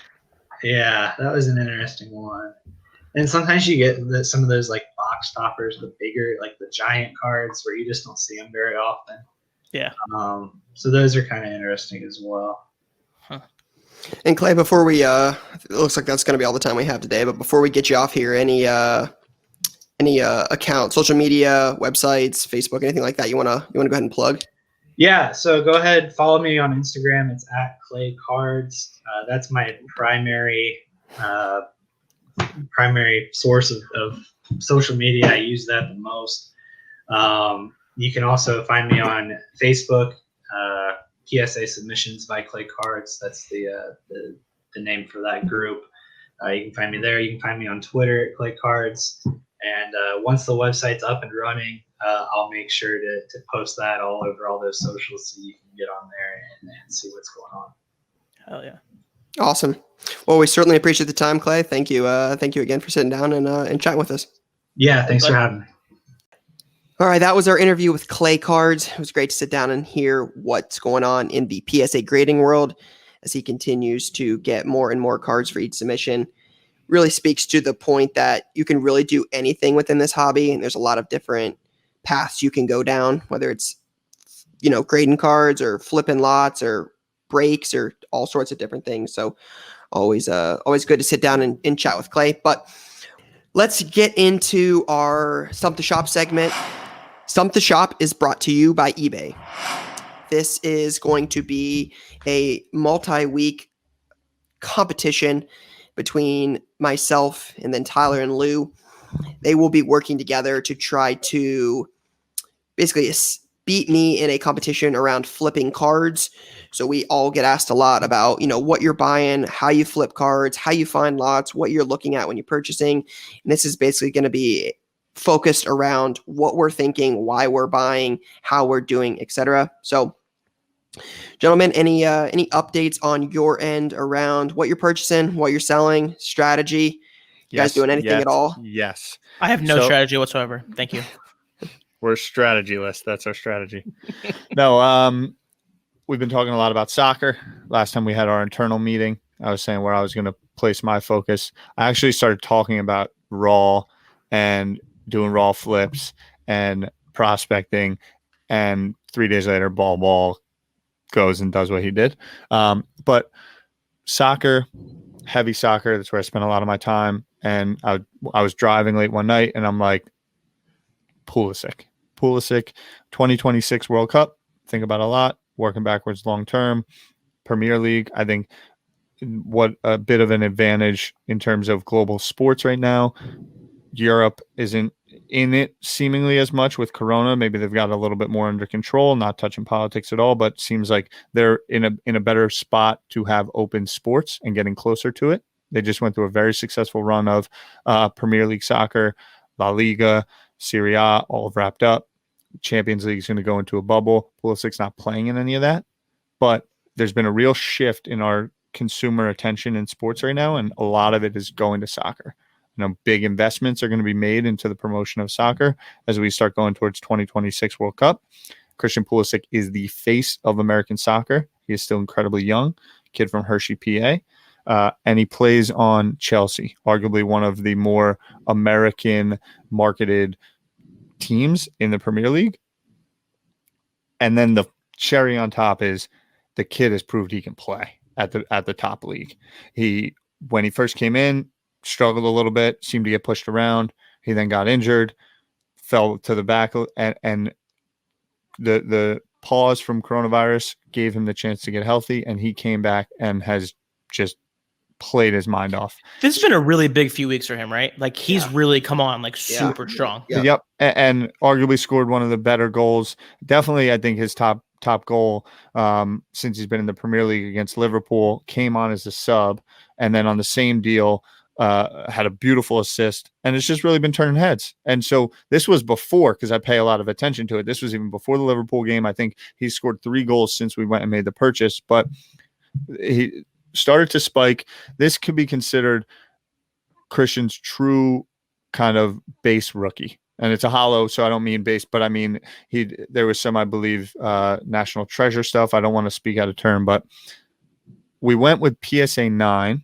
Yeah, that was an interesting one. And sometimes you get some of those like box toppers, the bigger, like the giant cards where you just don't see them very often. Yeah. So those are kind of interesting as well. And Clay, before we it looks like that's going to be all the time we have today, but before we get you off here, any account, social media, websites, Facebook, anything like that you want to go ahead and plug? Yeah, so go ahead, follow me on Instagram. It's @ClayCards. That's my primary source of social media. I use that the most. You can also find me on Facebook, PSA Submissions by Clay Cards. That's the name for that group. You can find me there. You can find me on Twitter at Clay Cards. And once the website's up and running, I'll make sure to post that all over all those socials so you can get on there and see what's going on. Hell yeah. Awesome. Well, we certainly appreciate the time, Clay. Thank you. Thank you again for sitting down and chatting with us. Yeah, thanks for having me. All right, that was our interview with Clay Cards. It was great to sit down and hear what's going on in the PSA grading world. as he continues to get more and more cards for each submission. Really speaks to the point that you can really do anything within this hobby, and there's a lot of different paths you can go down, whether it's grading cards or flipping lots or breaks or all sorts of different things. So always good to sit down and chat with Clay. But let's get into our Stump the Shop segment. Stump the Shop is brought to you by eBay. This is going to be a multi-week competition between myself and then Tyler and Lou. They will be working together to try to basically beat me in a competition around flipping cards. So we all get asked a lot about, what you're buying, how you flip cards, how you find lots, what you're looking at when you're purchasing. And this is basically going to be focused around what we're thinking, why we're buying, how we're doing, etc. So gentlemen, any updates on your end around what you're purchasing, what you're selling, strategy? You guys doing anything at all? Yes. I have no strategy whatsoever. Thank you. We're strategy-less. That's our strategy. No, we've been talking a lot about soccer. Last time we had our internal meeting, I was saying where I was going to place my focus. I actually started talking about raw and doing raw flips and prospecting, and 3 days later, Bol Bol goes and does what he did. But soccer, heavy soccer, that's where I spent a lot of my time. And I was driving late one night, and I'm like, Pulisic, 2026 World Cup. Think about a lot, working backwards long term. Premier League, I think what a bit of an advantage in terms of global sports right now. Europe isn't in it seemingly as much with Corona. Maybe they've got a little bit more under control, not touching politics at all, but seems like they're in a better spot to have open sports and getting closer to it. They just went through a very successful run of Premier League soccer, La Liga, Serie A, all wrapped up. Champions League is going to go into a bubble. Pulisic's not playing in any of that, but there's been a real shift in our consumer attention in sports right now, and a lot of it is going to soccer. Big investments are going to be made into the promotion of soccer as we start going towards 2026 World Cup. Christian Pulisic is the face of American soccer. He is still incredibly young, kid from Hershey, PA, and he plays on Chelsea, arguably one of the more American marketed teams in the Premier League. And then the cherry on top is the kid has proved he can play at the top league. When he first came in, struggled a little bit, seemed to get pushed around. He then got injured, fell to the back, and the pause from coronavirus gave him the chance to get healthy, and he came back and has just played his mind off. This has been a really big few weeks for him, right? Like he's really come on super strong. Yep. And arguably scored one of the better goals. Definitely, I think his top goal since he's been in the Premier League against Liverpool came on as a sub, and then on the same deal had a beautiful assist, and it's just really been turning heads. And so this was before, because I pay a lot of attention to it, this was even before the Liverpool game. I think he scored 3 goals since we went and made the purchase, but he started to spike. This could be considered Christian's true kind of base rookie. And it's a hollow, so I don't mean base, but I mean there was some, I believe, national treasure stuff. I don't want to speak out of turn, but we went with PSA 9,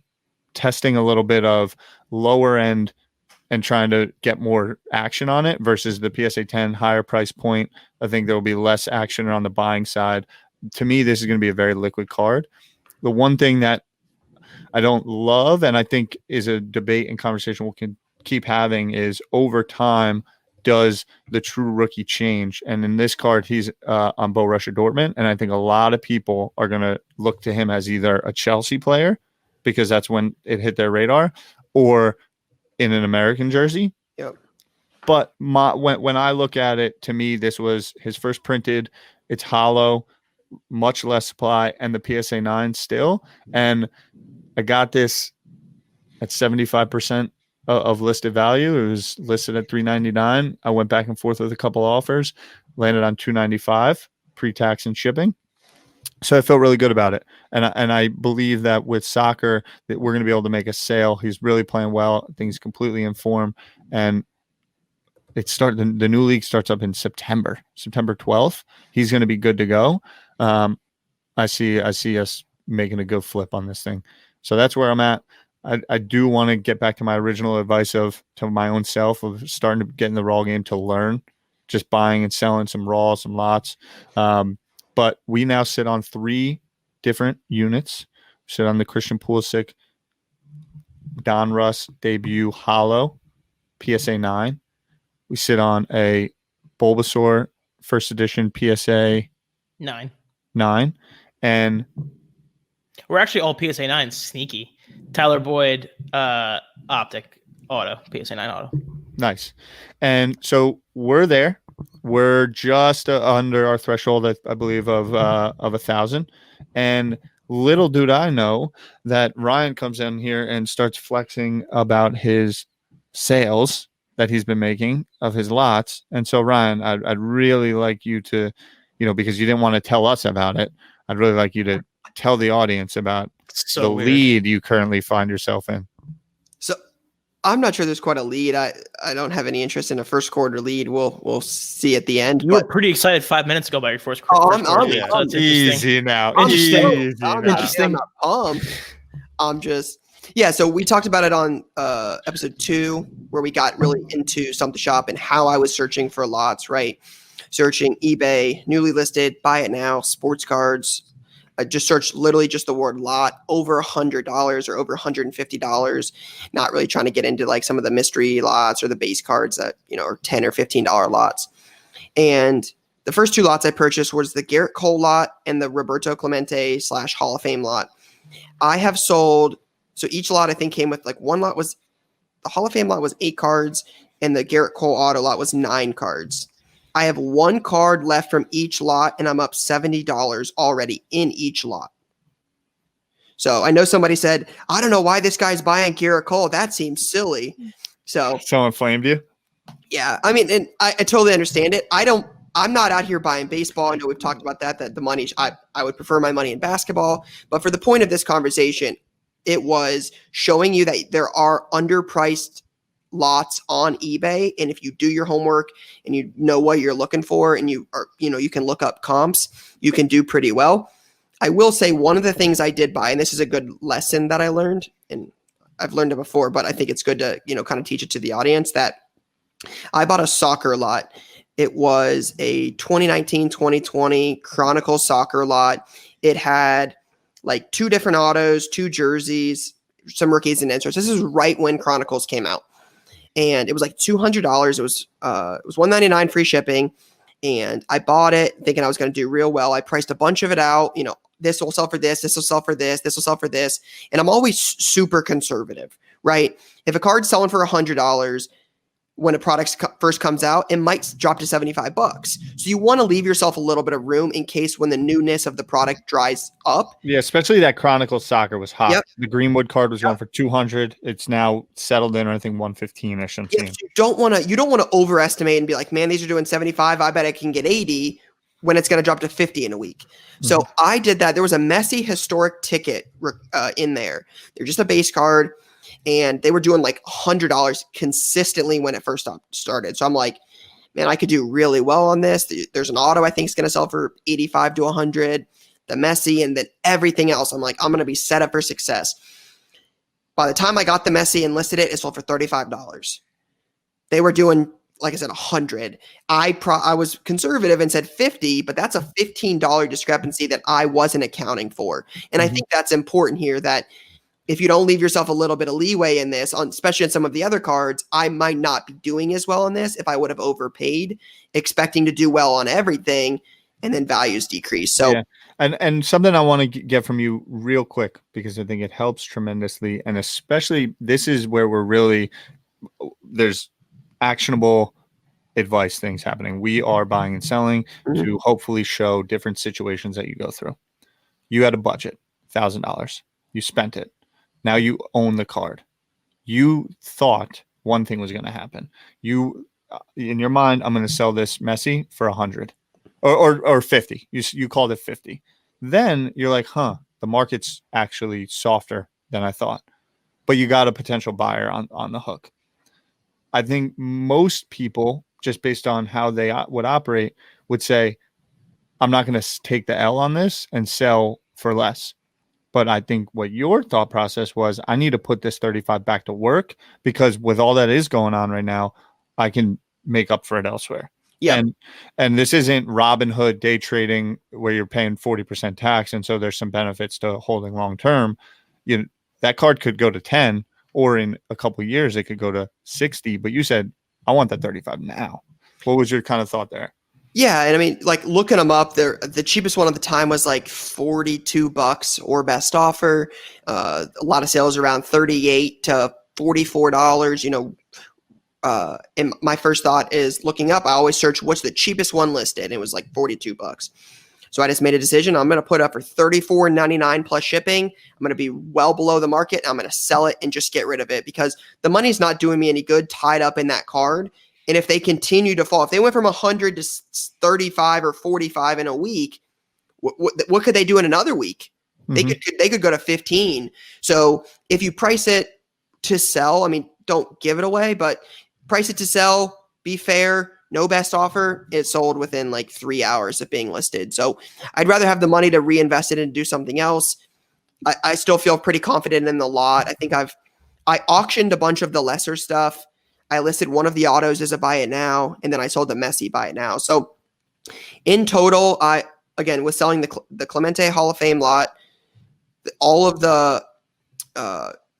testing a little bit of lower end and trying to get more action on it versus the PSA 10 higher price point. I think there will be less action on the buying side. To me, this is going to be a very liquid card. The one thing that I don't love, and I think is a debate and conversation we can keep having, is over time, does the true rookie change? And in this card, he's on Borussia Dortmund, and I think a lot of people are going to look to him as either a Chelsea player, because that's when it hit their radar, or in an American jersey. Yep. But when I look at it, to me, this was his first printed. It's hollow, much less supply, and the PSA 9 still. And I got this at 75% of listed value. It was listed at $399. I went back and forth with a couple offers, landed on $295 pre-tax and shipping. So I felt really good about it. And I believe that with soccer that we're going to be able to make a sale. He's really playing well. I think he's completely in form. And the new league starts up in September 12th. He's going to be good to go. I see us making a good flip on this thing. So that's where I'm at. I do want to get back to my original advice to my own self of starting to get in the raw game to learn, just buying and selling some raw, some lots. But we now sit on 3 different units. We sit on the Christian Pulisic Don Russ debut hollow PSA 9. We sit on a Bulbasaur first edition PSA 9. And we're actually all PSA 9 sneaky. Tyler Boyd optic auto, PSA 9 auto. Nice. And so we're there. We're just under our threshold, I believe, of 1,000. And little did I know that Ryan comes in here and starts flexing about his sales that he's been making of his lots. And so, Ryan, I'd really like you to, because you didn't want to tell us about it, I'd really like you to tell the audience about the weird lead you currently find yourself in. So I'm not sure there's quite a lead. I don't have any interest in a first quarter lead. We'll see at the end. You were pretty excited 5 minutes ago about your first quarter. I'm easy now. Interesting. I'm not pumped. I'm just so we talked about it on episode 2 where we got really into Stump the Shop and how I was searching for lots, right? Searching eBay, newly listed, buy it now, sports cards. I just searched literally just the word lot, over $100 or over $150. Not really trying to get into like some of the mystery lots or the base cards that, are $10 or $15 lots. And the first 2 lots I purchased was the Garrett Cole lot and the Roberto Clemente / Hall of Fame lot. I have sold, so each lot I think came with like one lot was, the Hall of Fame lot was 8 cards and the Garrett Cole auto lot was 9 cards. I have 1 card left from each lot, and I'm up $70 already in each lot. So I know somebody said, I don't know why this guy's buying Garrett Cole. That seems silly. So someone flamed you? Yeah. I mean, and I totally understand it. I'm not out here buying baseball. I know we've talked about that the money, I would prefer my money in basketball. But for the point of this conversation, it was showing you that there are underpriced lots on eBay, and if you do your homework and you know what you're looking for and you can look up comps, you can do pretty well. I will say one of the things I did buy, and this is a good lesson that I learned, and I've learned it before, but I think it's good to kind of teach it to the audience, that I bought a soccer lot. It was a 2019-2020 Chronicle soccer lot. It had like 2 different autos, 2 jerseys, some rookies and inserts. This is right when Chronicles came out. And it was like $200. It was $199 free shipping. And I bought it thinking I was going to do real well. I priced a bunch of it out. This will sell for this. This will sell for this. This will sell for this. And I'm always super conservative, right? If a card's selling for $100, when a product first comes out, it might drop to $75. So you want to leave yourself a little bit of room in case when the newness of the product dries up. Yeah, especially that Chronicle soccer was hot. Yep. The Greenwood card was going for $200. It's now settled in, I think, 115-ish. I'm seeing. You don't want to overestimate and be like, man, these are doing 75. I bet I can get 80 when it's going to drop to 50 in a week. So I did that. There was a messy historic ticket in there. They're just a base card. And they were doing like $100 consistently when it first started. So I'm like, man, I could do really well on this. There's an auto I think is going to sell for 85 to 100, the Messi, and then everything else. I'm like, I'm going to be set up for success. By the time I got the Messi and listed it, it sold for $35. They were doing, like I said, 100. I was conservative and said 50, but that's a $15 discrepancy that I wasn't accounting for. And I think that's important here, that if you don't leave yourself a little bit of leeway in this, especially on some of the other cards, I might not be doing as well on this if I would have overpaid, expecting to do well on everything, and then values decrease. So, yeah. And something I want to get from you real quick, because I think it helps tremendously, and especially this is where there's actionable advice things happening. We are buying and selling to hopefully show different situations that you go through. You had a budget, $1,000. You spent it. Now you own the card. You thought one thing was going to happen. You, in your mind, I'm going to sell this Messi for 100 or 50. You called it 50. Then you're like, the market's actually softer than I thought. But you got a potential buyer on the hook. I think most people, just based on how they would operate, would say, I'm not going to take the L on this and sell for less. But I think what your thought process was, I need to put this 35 back to work because with all that is going on right now, I can make up for it elsewhere. Yeah. And this isn't Robinhood day trading where you're paying 40% tax. And so there's some benefits to holding long term. That card could go to 10, or in a couple of years, it could go to 60. But you said, I want that 35 now. What was your kind of thought there? Yeah, and I mean, like looking them up, the cheapest one at the time was like $42 or best offer. A lot of sales around $38 to $44. And my first thought is looking up. I always search what's the cheapest one listed, and it was like $42. So I just made a decision. I'm going to put up for $34.99 plus shipping. I'm going to be well below the market. I'm going to sell it and just get rid of it because the money's not doing me any good tied up in that card. And if they continue to fall, if they went from 100 to 35 or 45 in a week, what could they do in another week? Mm-hmm. They could go to 15. So if you price it to sell, I mean, don't give it away, but price it to sell, be fair, no best offer, it's sold within like 3 hours of being listed. So I'd rather have the money to reinvest it and do something else. I still feel pretty confident in the lot. I think I auctioned a bunch of the lesser stuff. I listed one of the autos as a buy it now, and then I sold the Messi buy it now. So in total, I again was selling the Clemente Hall of Fame lot, all of the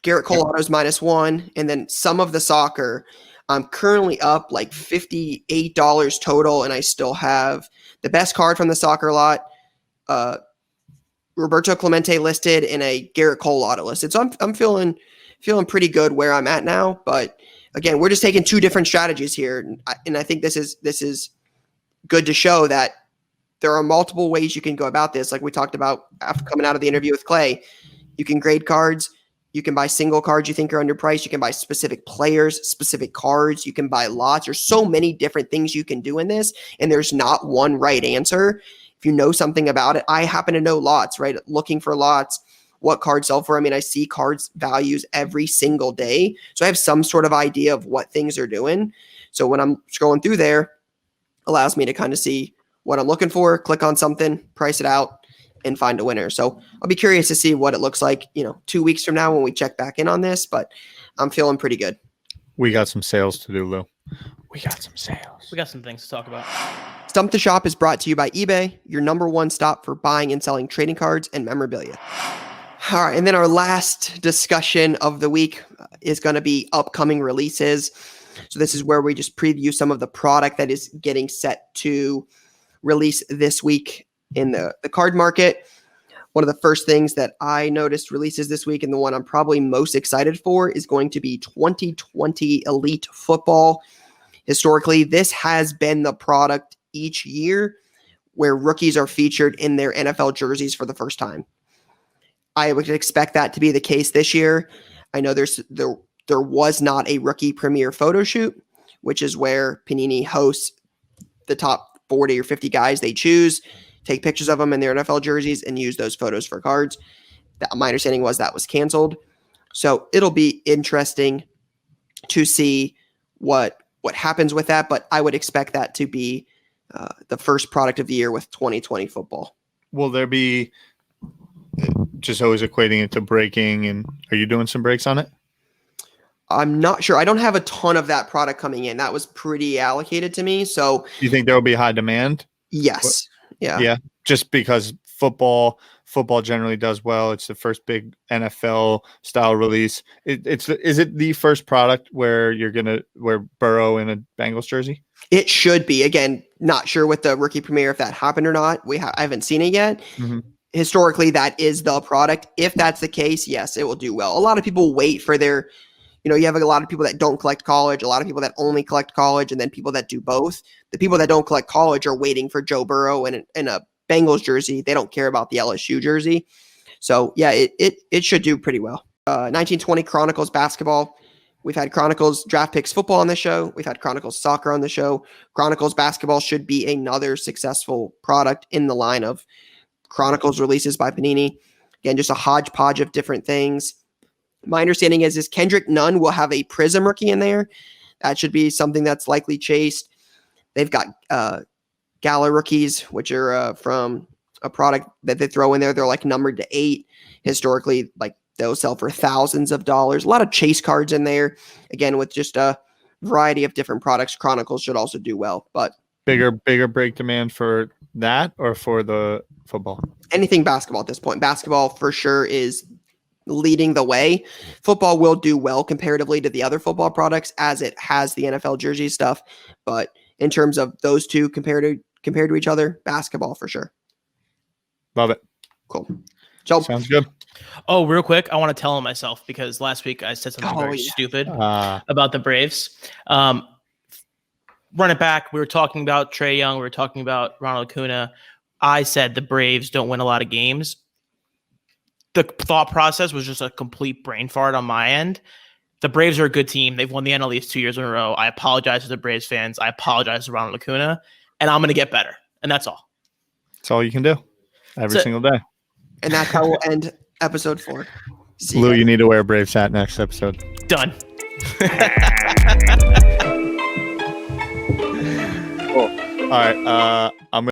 Garrett Cole autos -1, and then some of the soccer. I'm currently up like $58 total, and I still have the best card from the soccer lot, Roberto Clemente listed, and a Garrett Cole auto listed. So I'm feeling pretty good where I'm at now, but again, we're just taking two different strategies here, and I think this is good to show that there are multiple ways you can go about this. Like we talked about after coming out of the interview with Clay, you can grade cards, you can buy single cards you think are underpriced, you can buy specific players, specific cards, you can buy lots. There's so many different things you can do in this, and there's not one right answer. If you know something about it, I happen to know lots, right? Looking for lots. What cards sell for. I mean, I see cards values every single day. So I have some sort of idea of what things are doing. So when I'm scrolling through there, allows me to kind of see what I'm looking for, click on something, price it out, and find a winner. So I'll be curious to see what it looks like, 2 weeks from now when we check back in on this, but I'm feeling pretty good. We got some sales to do, Lou. We got some sales. We got some things to talk about. Stump the Shop is brought to you by eBay, your number one stop for buying and selling trading cards and memorabilia. All right, and then our last discussion of the week is going to be upcoming releases. So this is where we just preview some of the product that is getting set to release this week in the card market. One of the first things that I noticed releases this week, and the one I'm probably most excited for, is going to be 2020 Elite Football. Historically, this has been the product each year where rookies are featured in their NFL jerseys for the first time. I would expect that to be the case this year. I know there was not a rookie premiere photo shoot, which is where Panini hosts the top 40 or 50 guys they choose, take pictures of them in their NFL jerseys, and use those photos for cards. My understanding was that was canceled. So it'll be interesting to see what happens with that, but I would expect that to be the first product of the year with 2020 football. Will there be, just always equating it to breaking, and are you doing some breaks on it? I'm not sure. I don't have a ton of that product coming in. That was pretty allocated to me. So you think there will be high demand? Yes. Yeah. Yeah. Just because football generally does well. It's the first big NFL style release. Is it the first product where you're going to wear Burrow in a Bengals jersey? It should be. Again, not sure with the rookie premiere if that happened or not. I haven't seen it yet. Mm-hmm. Historically, that is the product. If that's the case, yes, it will do well. A lot of people wait for their, you have a lot of people that don't collect college, a lot of people that only collect college, and then people that do both. The people that don't collect college are waiting for Joe Burrow in a Bengals jersey. They don't care about the LSU jersey. So yeah, it should do pretty well. 1920 Chronicles basketball. We've had Chronicles draft picks football on the show. We've had Chronicles soccer on the show. Chronicles basketball should be another successful product in the line of Chronicles releases by Panini. Again, just a hodgepodge of different things. My understanding is Kendrick Nunn will have a Prism rookie in there. That should be something that's likely chased. They've got Gala rookies, which are from a product that they throw in there. They're like numbered to 8. Historically, like they'll sell for thousands of dollars. A lot of chase cards in there. Again, with just a variety of different products. Chronicles should also do well, but bigger break demand for that or for the football? Anything basketball at this point. Basketball for sure is leading the way. Football will do well comparatively to the other football products as it has the NFL jersey stuff, but in terms of those two compared to each other, basketball for sure. Love it. Cool. So Sounds good. Oh, real quick, I want to tell on myself because last week I said something very stupid about the Braves. Run it back. We were talking about Trae Young. We were talking about Ronald Acuna. I said the Braves don't win a lot of games. The thought process was just a complete brain fart on my end. The Braves are a good team. They've won the NL East 2 years in a row. I apologize to the Braves fans. I apologize to Ronald Acuna. And I'm going to get better. And that's all. That's all you can do every single day. And that's how we'll end episode 4. Lou, you need to wear a Braves hat next episode. Done. Cool. All right. I'm